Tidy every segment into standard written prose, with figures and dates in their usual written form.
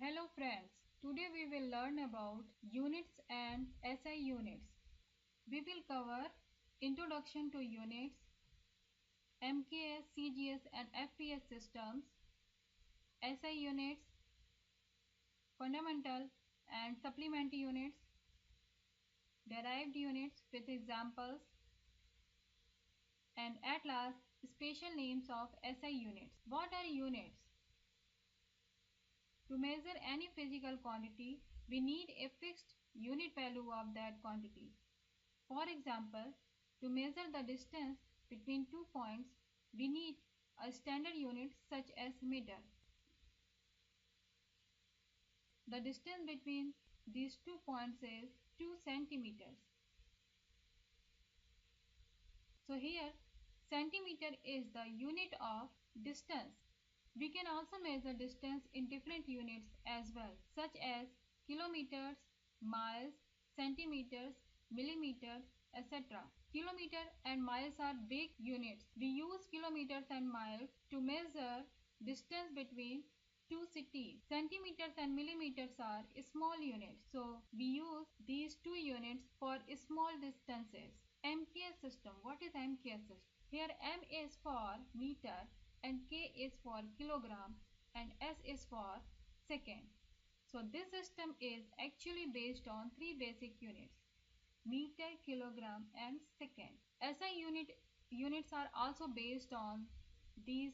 Hello friends, today we will learn about units and SI units. We will cover introduction to units, MKS, CGS and FPS systems, SI units, fundamental and supplementary units, derived units with examples, and at last special names of SI units. What are units? To measure any physical quantity, we need a fixed unit value of that quantity. For example, to measure the distance between 2 points, we need a standard unit such as meter. The distance between these 2 points is 2 centimeters. So here, centimeter is the unit of distance. We can also measure distance in different units as well, such as kilometers, miles, centimeters, millimeters, etc. Kilometer and miles are big units. We use kilometers and miles to measure distance between two cities. Centimeters and millimeters are small units, so we use these two units for small distances. MKS system. What is MKS system? Here M is for meter and K is for kilogram and S is for second. So this system is actually based on three basic units: meter, kilogram and second. SI units are also based on these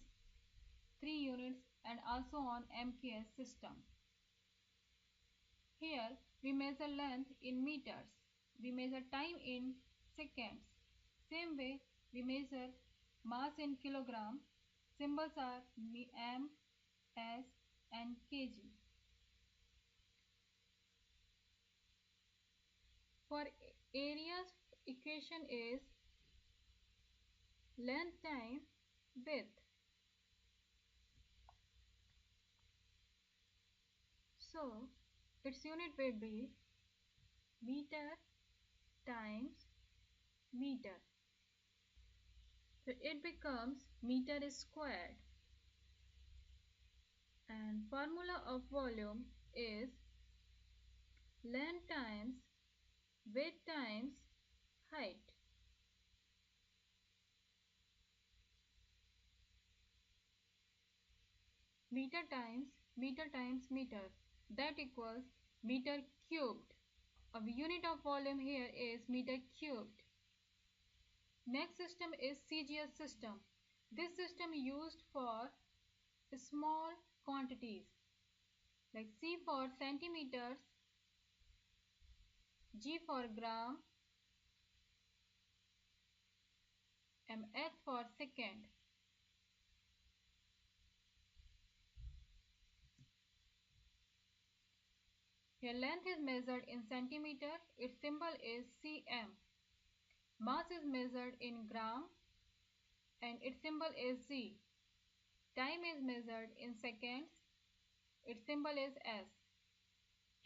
three units and also on MKS system. Here we measure length in meters. We measure time in seconds. Same way we measure mass in kilogram. Symbols are m, s and kg. For areas, equation is length times width. So its unit will be meter times meter. So it becomes meter squared. And formula of volume is length times width times height. Meter times meter, that equals meter cubed. Our unit of volume here is meter cubed. Next system is CGS system. This system used for small quantities like C for centimeters, G for gram, and S for second. Here length is measured in centimeter, its symbol is cm. Mass is measured in gram and its symbol is Z. Time is measured in seconds, its symbol is S.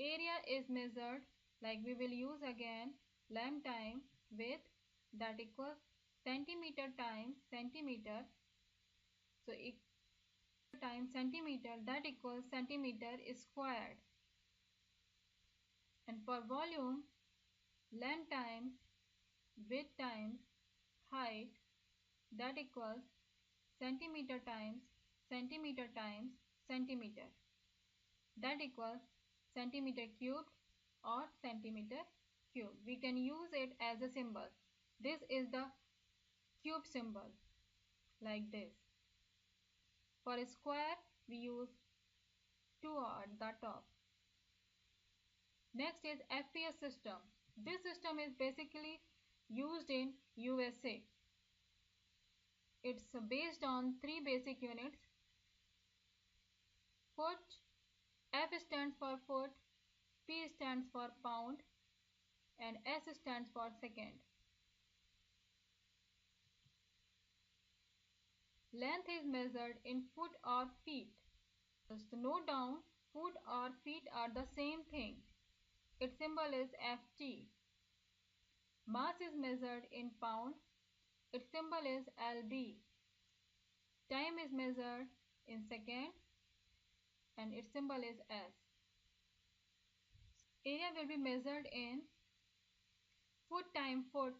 Area is measured, like we will use again, length time width, that equals centimeter times centimeter. So times centimeter, that equals centimeter squared. And for volume, length times width times height, that equals centimeter times centimeter times centimeter, that equals centimeter cubed or centimeter cube. We can use it as a symbol. This is the cube symbol, like this. For a square we use 2 at the top. Next is FPS system. This system is basically used in USA. It's based on three basic units: foot, F stands for foot, P stands for pound, and S stands for second. Length is measured in foot or feet. Just note down, foot or feet are the same thing. Its symbol is Ft. Mass is measured in pound. Its symbol is Lb. Time is measured in seconds and its symbol is S. Area will be measured in foot times foot,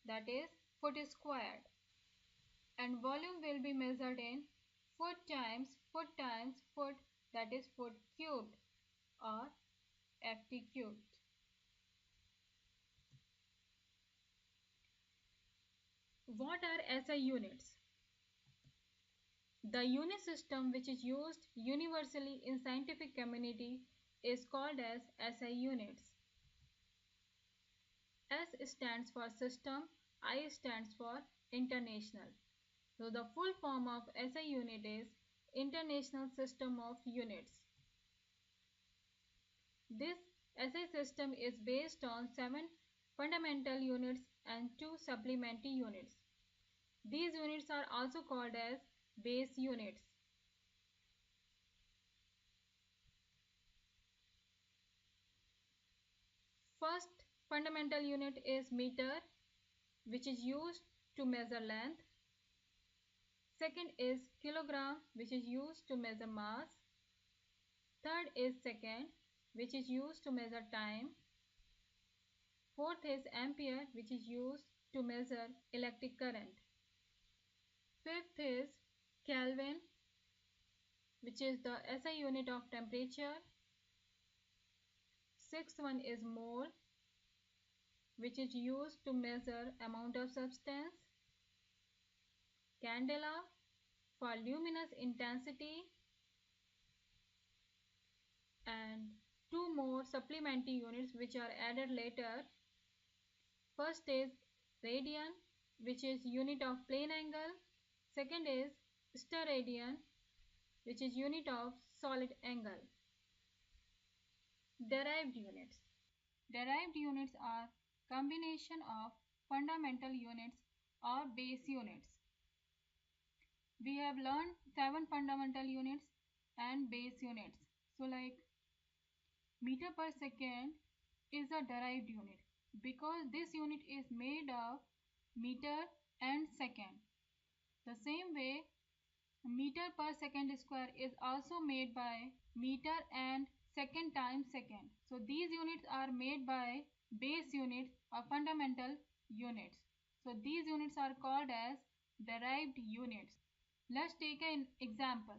that is foot squared, and volume will be measured in foot times foot times foot, that is foot cubed or ft cubed. What are SI units? The unit system which is used universally in scientific community is called as SI units. S stands for system, I stands for international. So the full form of SI unit is International System of Units. This SI system is based on 7 fundamental units and 2 supplementary units. These units are also called as base units. First fundamental unit is meter, which is used to measure length. Second is kilogram, which is used to measure mass. Third is second, which is used to measure time. Fourth is ampere, which is used to measure electric current. Fifth is Kelvin, which is the SI unit of temperature. Sixth one is mole, which is used to measure amount of substance. Candela for luminous intensity, and 2 more supplementary units which are added later. First is radian, which is unit of plane angle. Second is steradian, which is unit of solid angle. Derived units. Derived units are combination of fundamental units or base units. We have learned 7 fundamental units and base units. So like meter per second is a derived unit because this unit is made of meter and second. The same way, meter per second square is also made by meter and second times second. So these units are made by base units or fundamental units. So these units are called as derived units. Let's take an example.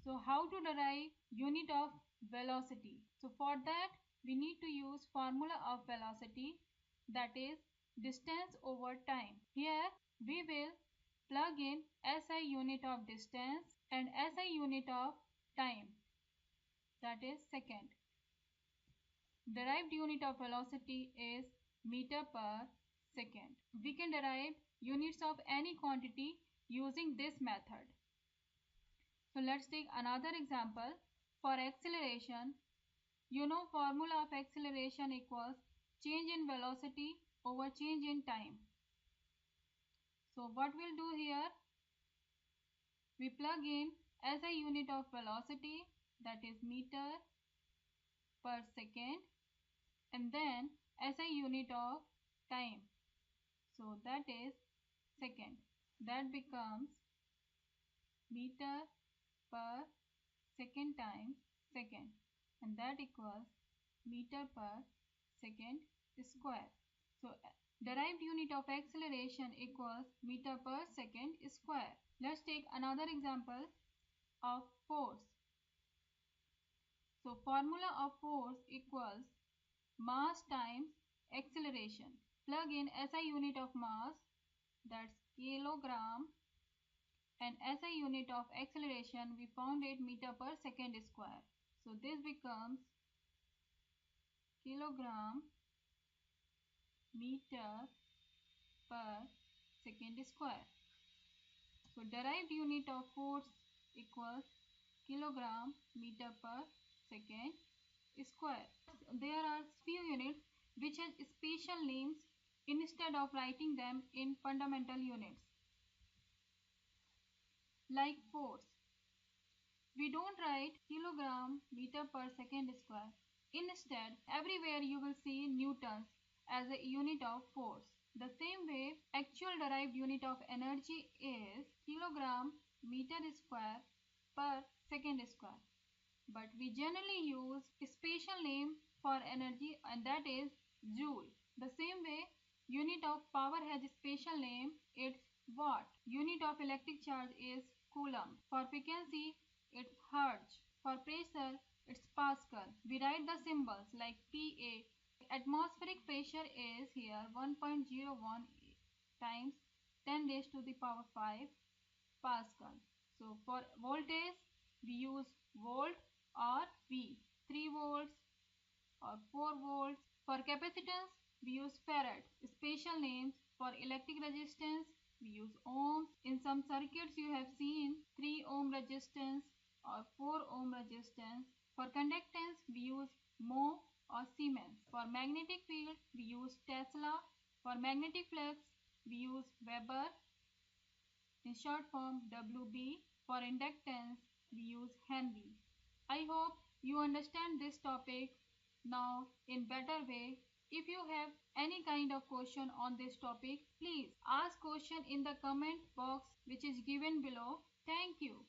So how to derive unit of velocity? So for that we need to use formula of velocity, that is distance over time. Here we will plug in SI unit of distance and SI unit of time, that is second. Derived unit of velocity is meter per second. We can derive units of any quantity using this method. So let's take another example. For acceleration, you know formula of acceleration equals change in velocity over change in time. So what we'll do here, we plug in SI unit of velocity, that is meter per second, and then SI unit of time, so that is second. That becomes meter per second times second, and that equals meter per second square. So derived unit of acceleration equals meter per second square. Let's take another example of force. So formula of force equals mass times acceleration. Plug in SI unit of mass, that's kilogram, and SI unit of acceleration, we found it meter per second square. So this becomes kilogram meter per second square. So derived unit of force equals kilogram meter per second square. There are few units which have special names instead of writing them in fundamental units. Like force, we don't write kilogram meter per second square. Instead, everywhere you will see newtons as a unit of force. The same way, actual derived unit of energy is kilogram meter square per second square. But we generally use a special name for energy, and that is joule. The same way, unit of power has a special name, it's watt. Unit of electric charge is coulomb. For frequency, it's hertz. For pressure, it's Pascal. We write the symbols like PA. Atmospheric pressure is here 1.01 times 10 raised to the power 5 Pascal. So for voltage, we use volt or V. 3 volts or 4 volts. For capacitance, we use farad. Special names for electric resistance, we use ohms. In some circuits, you have seen 3 ohm resistance or 4 ohm resistance. For conductance, we use mho or Siemens. For magnetic field, we use Tesla. For magnetic flux, we use Weber, in short form WB. For inductance, we use Henry. I hope you understand this topic now in better way. If you have any kind of question on this topic, please ask question in the comment box which is given below. Thank you.